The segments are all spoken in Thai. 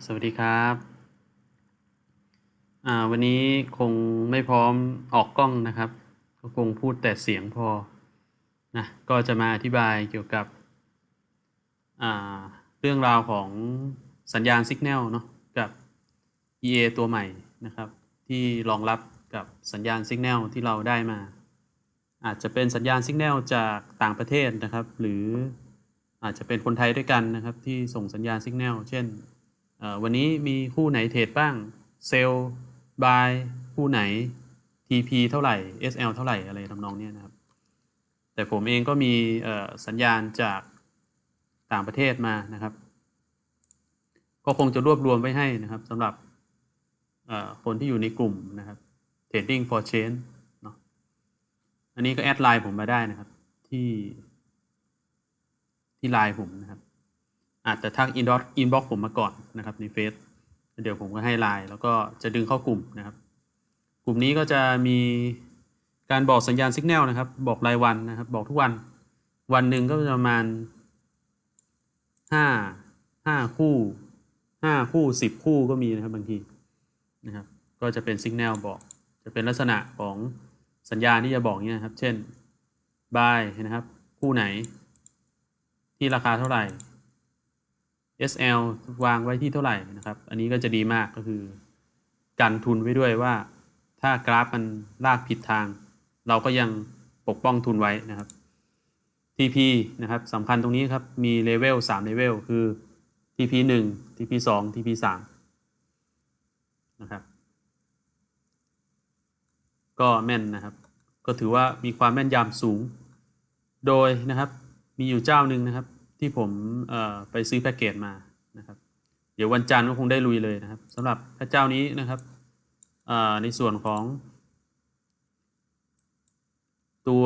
สวัสดีครับวันนี้คงไม่พร้อมออกกล้องนะครับก็คงพูดแต่เสียงพอนะก็จะมาอธิบายเกี่ยวกับเรื่องราวของสัญญาณสัญญาณเนาะกับ EA ตัวใหม่นะครับที่รองรับกับสัญญาณสัญญาณที่เราได้มาอาจจะเป็นสัญญาณสัญญาณจากต่างประเทศนะครับหรืออาจจะเป็นคนไทยด้วยกันนะครับที่ส่งสัญญาณสัญญาณเช่นวันนี้มีคู่ไหนเทรดบ้างเซลล์บายคู่ไหน TP เท่าไหร่ SL เท่าไหร่อะไรทำนองนี้นะครับแต่ผมเองก็มีสัญญาณจากต่างประเทศมานะครับก็คงจะรวบรวมไว้ให้นะครับสำหรับคนที่อยู่ในกลุ่มนะครับ Trading for Change เนาะอันนี้ก็แอดไลน์ผมมาได้นะครับที่ไลน์ผมนะครับอาจจะทักอินบ็อกผมมาก่อนนะครับในเฟซเดี๋ยวผมก็ให้ไลน์แล้วก็จะดึงเข้ากลุ่มนะครับกลุ่มนี้ก็จะมีการบอกสัญญาณสัญญาณนะครับบอกรายวันนะครับบอกทุกวันหนึ่งก็ประมาณห้าคู่10 คู่ก็มีนะครับบางทีนะครับก็จะเป็นสัญญาณบอกจะเป็นลักษณะของสัญญาณที่จะบอกเนี้ยครับเช่น buy นะครับคู่ไหนที่ราคาเท่าไหร่ SL วางไว้ที่เท่าไหร่นะครับอันนี้ก็จะดีมากก็คือกันทุนไว้ด้วยว่าถ้ากราฟมันลากผิดทางเราก็ยังปกป้องทุนไว้นะครับ TP นะครับสำคัญตรงนี้ครับมีเลเวล3เลเวลคือ TP 1 TP 2 TP 3นะครับก็แม่นนะครับก็ถือว่ามีความแม่นยำสูงโดยนะครับมีอยู่เจ้าหนึ่งนะครับที่ผมไปซื้อแพ็กเกจมานะครับเดี๋ยววันจันทร์ก็คงได้ลุยเลยนะครับสำหรับพระเจ้านี้นะครับในส่วนของตัว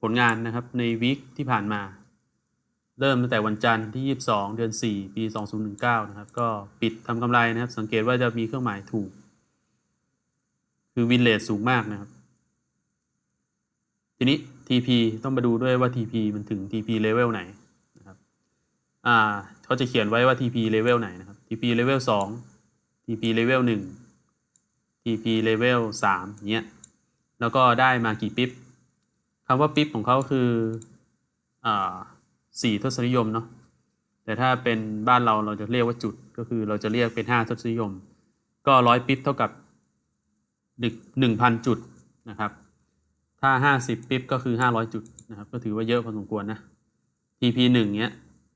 ผลงานนะครับในวีคที่ผ่านมาเริ่มตั้งแต่วันจันทร์ที่22 เดือน 4 ปี 2019นะครับก็ปิดทำกำไรนะครับสังเกตว่าจะมีเครื่องหมายถูกคือวินเลทสูงมากนะครับทีนี้ TP ต้องมาดูด้วยว่า TP มันถึง TP level ไหนนะครับเขาจะเขียนไว้ว่า TP level ไหนนะครับ TP level 2 TP level 1 TP level 3เงี้ยแล้วก็ได้มากี่ปิ๊บคำว่าปิ๊บของเขาคือ4ทศนิยมเนาะแต่ถ้าเป็นบ้านเราจะเรียกว่าจุดก็คือเราจะเรียกเป็น5ทศนิยมก็100ปิ๊บเท่ากับ1,000 จุดนะครับถ้า50ปิ๊บก็คือ500จุดนะครับก็ถือว่าเยอะพอสมควรนะ TP 1เนี้ย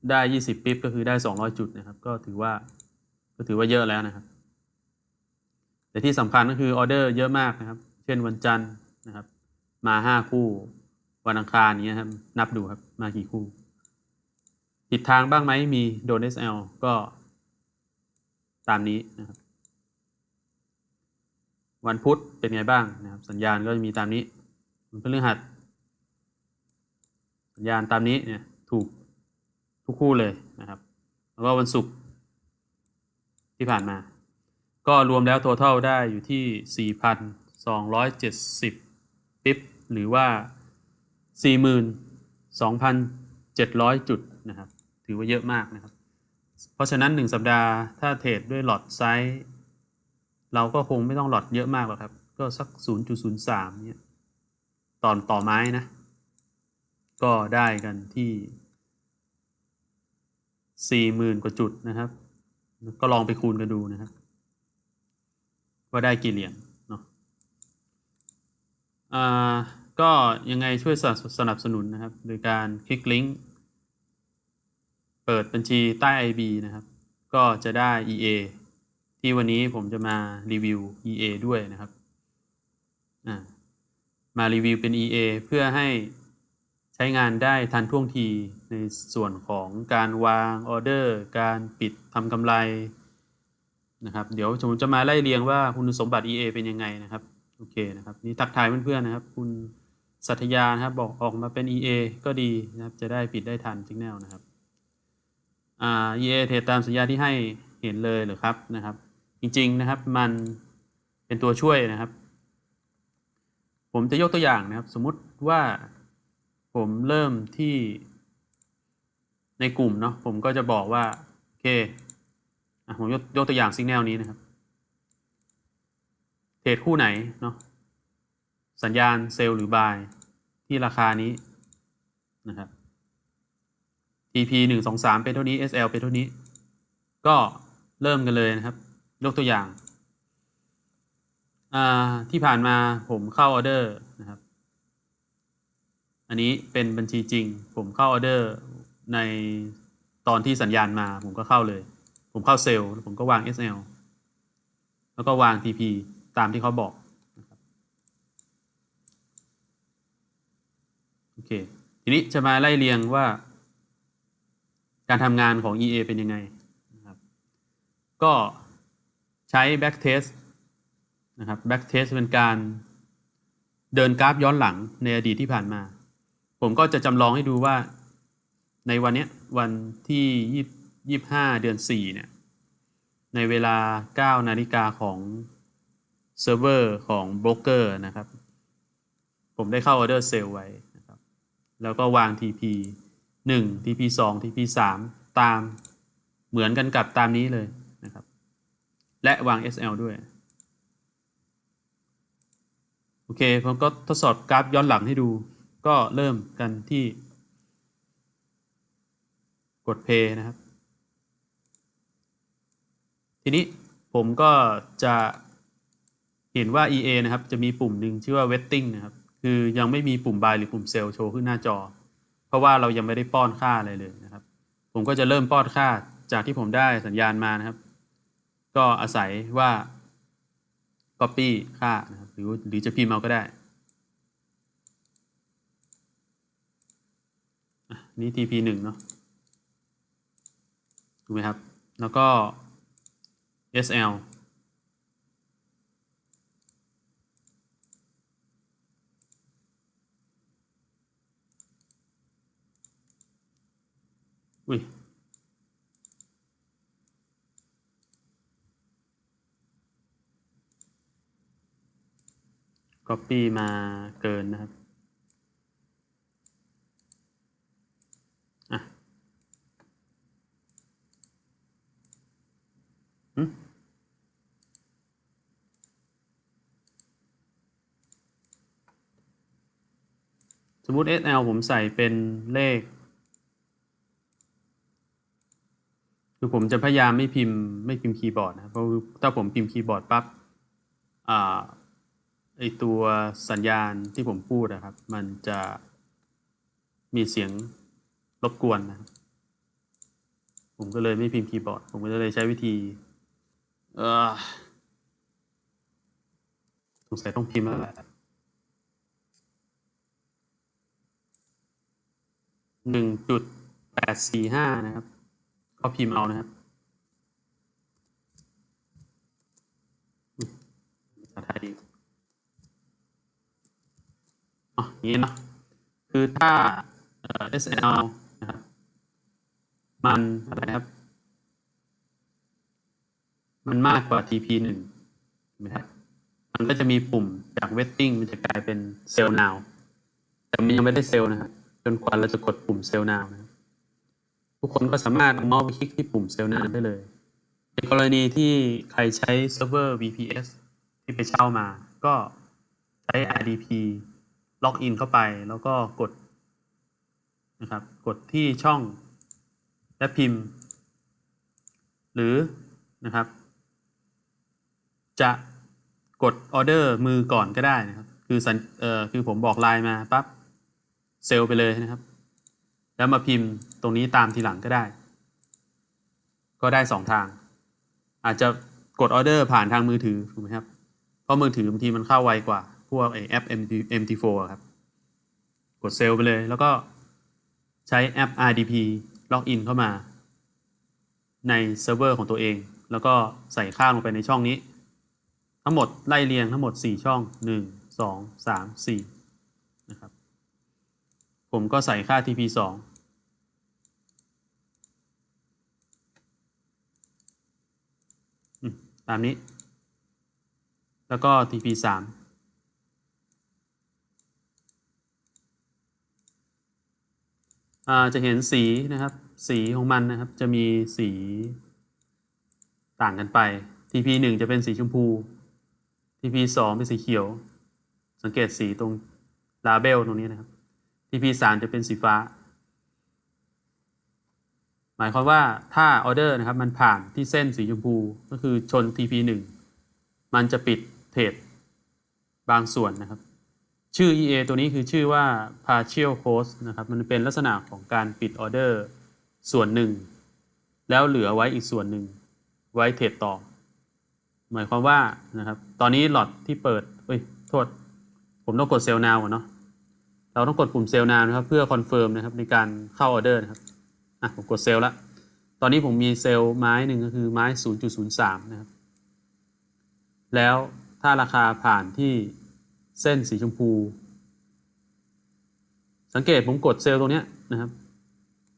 ได้20ปิ๊บก็คือได้200จุดนะครับก็ถือว่าเยอะแล้วนะครับแต่ที่สำคัญก็คือออเดอร์เยอะมากนะครับเช่นวันจันทร์นะครับมา5คู่วันอังคารนี้ครับนับดูครับมากี่คู่ผิดทางบ้างไหมมีโดน SL ก็ตามนี้นะครับวันพุธเป็นไงบ้างนะครับสัญญาณก็จะมีตามนี้วันพฤหัสสัญญาณตามนี้เนี่ยถูกทุกคู่เลยนะครับแล้วก็วันศุกร์ที่ผ่านมาก็รวมแล้ว total ได้อยู่ที่ 4,270 ปิ๊บหรือว่า 42,700 จุดนะครับถือว่าเยอะมากนะครับเพราะฉะนั้น1สัปดาห์ถ้าเทรดด้วยหลอตไซส์เราก็คงไม่ต้องหลอตเยอะมากหรอกครับก็สัก 0.03 เนี่ยต่อไม้นะก็ได้กันที่40,000 กว่าจุดนะครับก็ลองไปคูณกันดูนะครับว่าได้กี่เหรียญเนาะก็ยังไงช่วยสนับสนุนนะครับโดยการคลิกลิงก์เปิดบัญชีใต้ IB นะครับก็จะได้ EA ที่วันนี้ผมจะมารีวิว EA ด้วยนะครับมารีวิวเป็น EA เพื่อให้ใช้งานได้ทันท่วงทีในส่วนของการวางออเดอร์การปิดทำกำไรนะครับเดี๋ยวผมจะมาไล่เรียงว่าคุณสมบัติ EA เป็นยังไงนะครับโอเคนะครับนี่ทักทายเพื่อนๆนะครับคุณสัตยานะครับบอกออกมาเป็น EA ก็ดีนะครับจะได้ปิดได้ทันสิกแนลนะครับEA เทรดตามสัญญาที่ให้เห็นเลยหรือครับนะครับจริงๆนะครับมันเป็นตัวช่วยนะครับผมจะยกตัวอย่างนะครับสมมุติว่าผมเริ่มที่ในกลุ่มเนาะผมก็จะบอกว่าโอเค ผมยกตัวอย่าง Signal นี้นะครับเทรดคู่ไหนเนาะสัญญาณเซลล์หรือบายที่ราคานี้นะครับ TP 1 2 3เป็นเท่านี้ SL เป็นเท่านี้ก็เริ่มกันเลยนะครับยกตัวอย่างที่ผ่านมาผมเข้าออเดอร์นะครับอันนี้เป็นบัญชีจริงผมเข้าออเดอร์ในตอนที่สัญญาณมาผมก็เข้าเลยผมเข้าเซลล์ผมก็วาง SL แล้วก็วาง TP ตามที่เขาบอกนะครับโอเคทีนี้จะมาไล่เรียงว่าการทำงานของ EA เป็นยังไงนะครับก็ใช้ backtest นะครับ backtest เป็นการเดินกราฟย้อนหลังในอดีตที่ผ่านมาผมก็จะจำลองให้ดูว่าในวันนี้วันที่25 เดือน 4เนี่ยในเวลา 9 นาฬิกาของเซิร์ฟเวอร์ของโบรกเกอร์นะครับผมได้เข้าออเดอร์เซลล์ไว้นะครับแล้วก็วาง TP 1 TP 2 TP 3ตามเหมือนกันกับตามนี้เลยนะครับและวาง SL ด้วยโอเคผมก็ทดสอบกราฟย้อนหลังให้ดูก็เริ่มกันที่กด play นะครับทีนี้ผมก็จะเห็นว่า EA นะครับจะมีปุ่มหนึ่งชื่อว่า waiting นะครับคือยังไม่มีปุ่ม buy หรือปุ่ม sell โชว์ขึ้นหน้าจอเพราะว่าเรายังไม่ได้ป้อนค่าอะไรเลยนะครับผมก็จะเริ่มป้อนค่าจากที่ผมได้สัญญาณมานะครับก็อาศัยว่า copy ค่านะครับหรือจะพิมพ์เอาก็ได้นี่ TP 1เนาะถูกไหมครับแล้วก็ SL อุ้ย copy มาเกินนะครับสมมุติ SL ผมใส่เป็นเลขคือผมจะพยายามไม่พิมพ์คีย์บอร์ดนะครับเพราะถ้าผมพิมพ์คีย์บอร์ดปั๊บไอตัวสัญญาณที่ผมพูดนะครับมันจะมีเสียงรบกวนนะครับผมก็เลยไม่พิมพ์คีย์บอร์ดผมก็เลยใช้วิธีสงสัยต้องพิมพ์แล้วแหละ1.845นะครับก็พิมพ์เอานะครับภาษาไทยอย่างนี้เนาะคือถ้าSL นะครับมันอะไรครับมันมากกว่า TP 1เห็นไหมครับมันก็จะมีปุ่มจาก waiting มันจะกลายเป็น sell now แต่มันยังไม่ได้เซลล์นะครับจนกว่าเราจะกดปุ่ม sell now นะครับทุกคนก็สามารถเอาเมาส์ไปคลิกที่ปุ่ม sell now ได้เลยในกรณีที่ใครใช้เซิร์ฟเวอร์ VPS ที่ไปเช่ามาก็ใช้ RDP ล็อกอินเข้าไปแล้วก็กดนะครับกดที่ช่องและพิมพ์หรือนะครับจะกดออเดอร์มือก่อนก็ได้นะครับคือผมบอกไลน์มาปั๊บเซลไปเลยนะครับแล้วมาพิมพ์ตรงนี้ตามทีหลังก็ได้ก็ได้2 ทางอาจจะกดออเดอร์ผ่านทางมือถือถูกไหมครับเพราะมือถือบางทีมันเข้าไวกว่าพวกแอป MT4 ครับกดเซลไปเลยแล้วก็ใช้แอป RDP ล็อกอินเข้ามาในเซิร์ฟเวอร์ของตัวเองแล้วก็ใส่ค่าลงไปในช่องนี้ทั้งหมดไล่เรียงทั้งหมด4ช่อง1 2 3 4นะครับผมก็ใส่ค่า TP 2ตามนี้แล้วก็ TP 3จะเห็นสีนะครับสีของมันนะครับจะมีสี ต่างกันไป TP 1จะเป็นสีชมพู TP 2เป็นสีเขียวสังเกตสีตรงลาเบลตรงนี้นะครับ TP 3จะเป็นสีฟ้าหมายความว่าถ้าออเดอร์นะครับมันผ่านที่เส้นสีชมพูก็คือชน TP 1มันจะปิดเทรดบางส่วนนะครับชื่อ EA ตัวนี้คือชื่อว่า partial close นะครับมันเป็นลักษณะของการปิดออเดอร์ส่วนหนึ่งแล้วเหลือไว้อีกส่วนหนึ่งไว้เทรดต่อหมายความว่านะครับตอนนี้หลอตที่เปิดโทษผมต้องกดเซลล์ now ก่อนเนาะเราต้องกดปุ่มเซลล์ now นะครับเพื่อคอนเฟิร์มนะครับในการเข้าออเดอร์นะครับผมกดเซลล์แล้วตอนนี้ผมมีเซลล์ไม้หนึ่งก็คือไม้ 0.03 นะครับแล้วถ้าราคาผ่านที่เส้นสีชมพูสังเกตผมกดเซลล์ตรงนี้นะครับ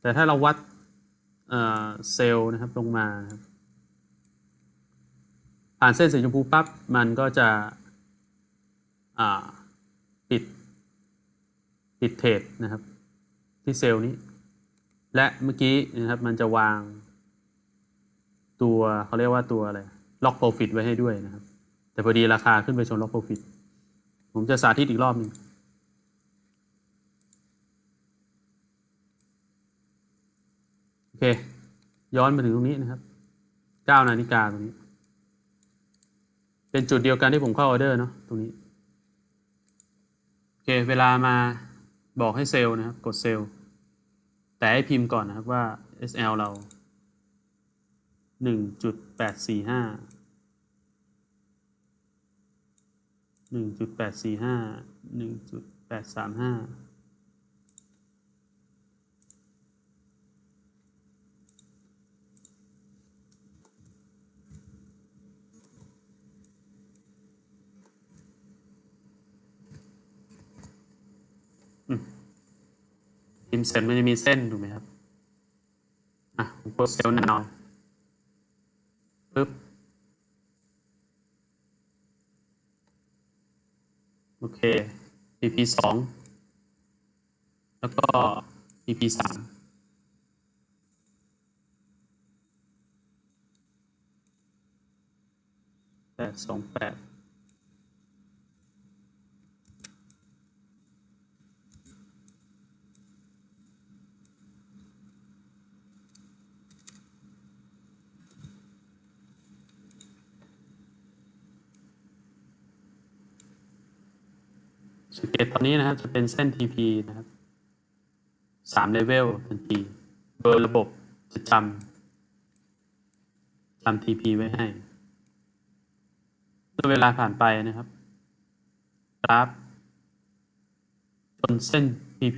แต่ถ้าเราวัดเซลล์นะครับลงมานะครับผ่านเส้นสีชมพูปั๊บมันก็จะปิดเทรดนะครับที่เซลล์นี้และเมื่อกี้นะครับมันจะวางตัวเขาเรียกว่าตัวอะไรล็อกโปรฟิตไว้ให้ด้วยนะครับแต่พอดีราคาขึ้นไปชนล็อกโปรฟิตผมจะสาธิตอีกรอบนึงโอเคย้อนมาถึงตรงนี้นะครับ9 นาฬิกาตรงนี้เป็นจุดเดียวกันที่ผมเข้าออเดอร์เนาะตรงนี้โอเคเวลามาบอกให้เซลล์นะครับกดเซลล์แต่ให้พิมพ์ก่อนนะครับว่า SL เรา 1.845 1.835 พิมพ์เสร็จมันจะมีเส้นถูกไหมครับผมกดเซลล์ now ปึ๊บโอเค PP 2แล้วก็ PP 3828สังเกตตอนนี้นะครับจะเป็นเส้น TP นะครับ3 เลเวลทันทีโดยระบบจะจำ TP ไว้ให้เมื่อเวลาผ่านไปนะครับกราฟจนเส้น TP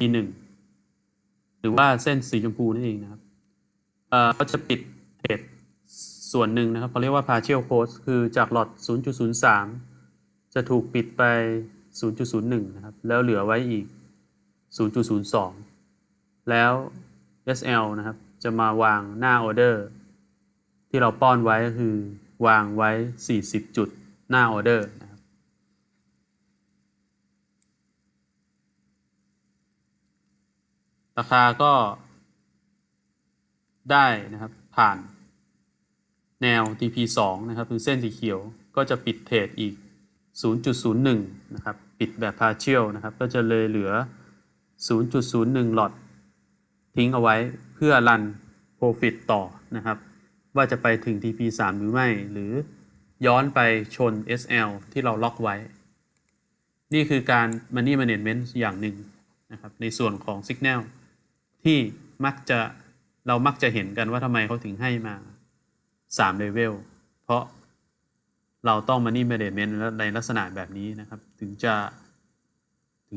1หรือว่าเส้นสีชมพูนั่นเองนะครับเขาจะปิดเทรดส่วนหนึ่งนะครับเขาเรียกว่า partial close คือจากหลอต 0.03 จะถูกปิดไป 0.01 นะครับแล้วเหลือไว้อีก 0.02 แล้ว SL นะครับจะมาวางหน้าออเดอร์ที่เราป้อนไว้ก็คือวางไว้40จุดหน้าออเดอร์นะครับราคาก็ได้นะครับผ่านแนว TP 2นะครับคือเส้นสีเขียวก็จะปิดเทรดอีก 0.01 นะครับปิดแบบ partial นะครับก็จะเลยเหลือ 0.01 หลอตทิ้งเอาไว้เพื่อรัน profit ต่อนะครับว่าจะไปถึง TP 3หรือไม่หรือย้อนไปชน SL ที่เราล็อกไว้นี่คือการ Money Management อย่างหนึ่งนะครับในส่วนของ Signal ที่เรามักจะเห็นกันว่าทำไมเขาถึงให้มา3 เลเวลเพราะเราต้อง Money Management ในลักษณะแบบนี้นะครับถึง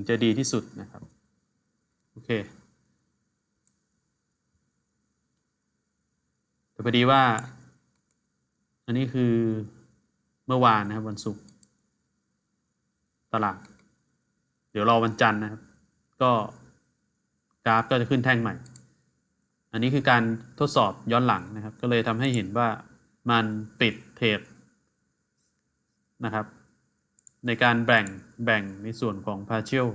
จะดีที่สุดนะครับโอเคแต่พอดีว่าอันนี้คือเมื่อวานนะครับวันศุกร์ตลาดเดี๋ยวรอวันจันทร์นะครับก็กราฟก็จะขึ้นแท่งใหม่อันนี้คือการทดสอบย้อนหลังนะครับก็เลยทำให้เห็นว่ามันปิดเทรดนะครับในการแบ่งในส่วนของ partial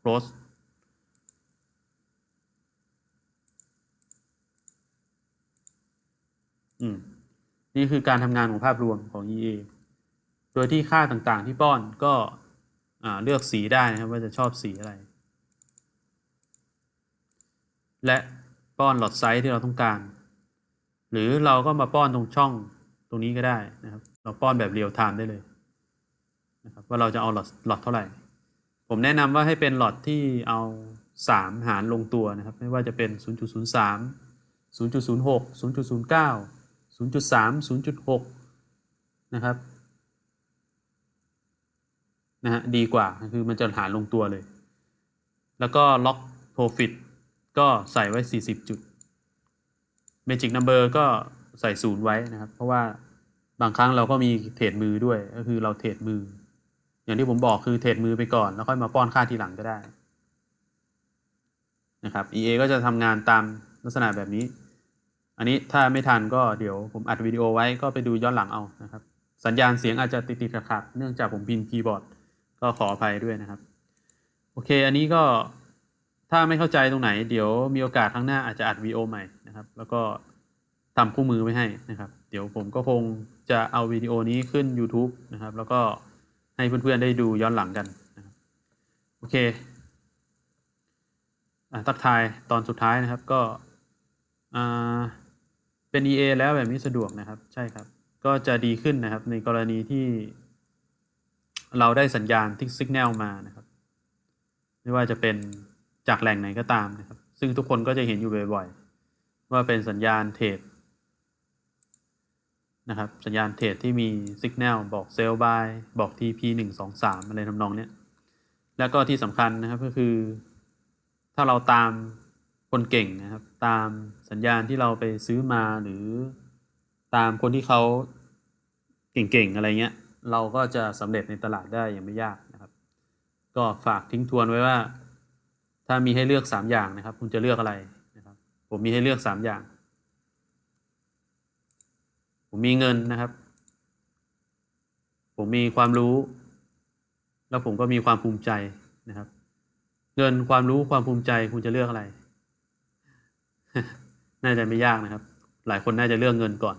close นี่คือการทำงานของภาพรวมของ EA โดยที่ค่าต่างๆที่ป้อนก็เลือกสีได้นะครับว่าจะชอบสีอะไร และป้อนหลอดไซส์ที่เราต้องการ หรือเราก็มาป้อนตรงช่องตรงนี้ก็ได้นะครับเราป้อนแบบเรียลไทม์ได้เลยนะครับว่าเราจะเอาหลอดเท่าไหร่ผมแนะนำว่าให้เป็นหลอดที่เอา3หารลงตัวนะครับไม่ว่าจะเป็น 0.03 0.06 0.09 0.3 0.6 นะครับดีกว่าคือมันจะหารลงตัวเลยแล้วก็ล็อก Profit ก็ใส่ไว้40จุด Magic Number ก็ใส่0ไว้นะครับเพราะว่าบางครั้งเราก็มีเทรดมือด้วยก็คือเราเทรดมืออย่างที่ผมบอกคือเทรดมือไปก่อนแล้วค่อยมาป้อนค่าทีหลังก็ได้นะครับ EA ก็จะทำงานตามลักษณะแบบนี้อันนี้ถ้าไม่ทันก็เดี๋ยวผมอัดวิดีโอไว้ก็ไปดูย้อนหลังเอานะครับสัญญาณเสียงอาจจะติดๆขัดๆเนื่องจากผมพิมพ์คีย์บอร์ดก็ขออภัยด้วยนะครับโอเคอันนี้ก็ถ้าไม่เข้าใจตรงไหนเดี๋ยวมีโอกาสครั้งหน้าอาจจะอัดวิดีโอใหม่นะครับแล้วก็ทำคู่มือไว้ให้นะครับเดี๋ยวผมก็คงจะเอาวิดีโอนี้ขึ้น YouTube นะครับแล้วก็ให้เพื่อนๆได้ดูย้อนหลังกันนะครับโอเคทักทายตอนสุดท้ายนะครับก็เป็น EA แล้วแบบนี้สะดวกนะครับใช่ครับก็จะดีขึ้นนะครับในกรณีที่เราได้สัญญาณที่ Signal มานะครับไม่ว่าจะเป็นจากแหล่งไหนก็ตามนะครับซึ่งทุกคนก็จะเห็นอยู่บ่อยๆว่าเป็นสัญญาณเทรดนะครับสัญญาณเทรดที่มี Signal บอก Sell Buy บอก TP 1 2 3อะไรทำนองเนี้ยแล้วก็ที่สำคัญนะครับก็คือถ้าเราตามคนเก่งนะครับตามสัญญาณที่เราไปซื้อมาหรือตามคนที่เขาเก่งๆอะไรเงี้ยเราก็จะสำเร็จในตลาดได้อย่างไม่ยากนะครับก็ฝากทิ้งทวนไว้ว่าถ้ามีให้เลือก3อย่างนะครับคุณจะเลือกอะไรนะครับผมมีให้เลือก3อย่างผมมีเงินนะครับผมมีความรู้แล้วผมก็มีความภูมิใจนะครับเงินความรู้ความภูมิใจคุณจะเลือกอะไร น่าจะไม่ยากนะครับหลายคนน่าจะเลือกเงินก่อน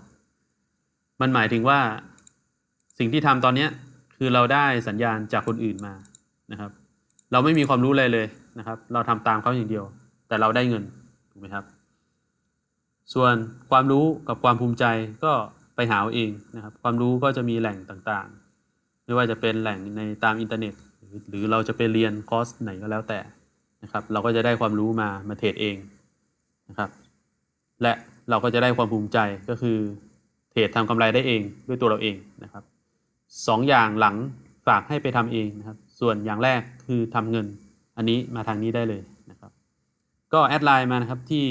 มันหมายถึงว่าสิ่งที่ทำตอนนี้คือเราได้สัญญาณจากคนอื่นมานะครับเราไม่มีความรู้อะไรเลยนะครับเราทำตามเขาอย่างเดียวแต่เราได้เงินถูกไหมครับส่วนความรู้กับความภูมิใจก็ไปหาเอาเองนะครับความรู้ก็จะมีแหล่งต่างๆไม่ว่าจะเป็นแหล่งในตามอินเทอร์เน็ตหรือเราจะไปเรียนคอร์สไหนก็แล้วแต่นะครับเราก็จะได้ความรู้มาเทรดเองนะครับและเราก็จะได้ความภูมิใจก็คือเทรดทำกำไรได้เองด้วยตัวเราเองนะครับ2อย่างหลังฝากให้ไปทำเองนะครับส่วนอย่างแรกคือทำเงินอันนี้มาทางนี้ได้เลยนะครับก็แอดไลน์มานะครับที่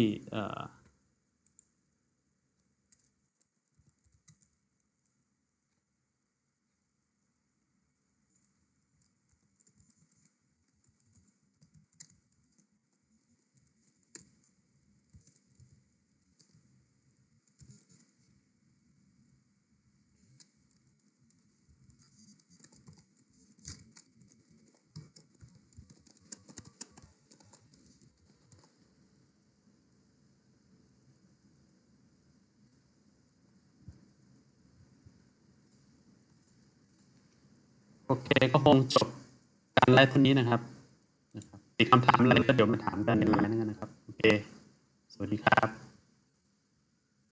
โอเคก็คงจบการไลฟ์เท่านี้นะครับติดคำถามอะไรก็เดี๋ยวมาถามกันในไลน์นั่นนะครับโอเคสวัสดีครับ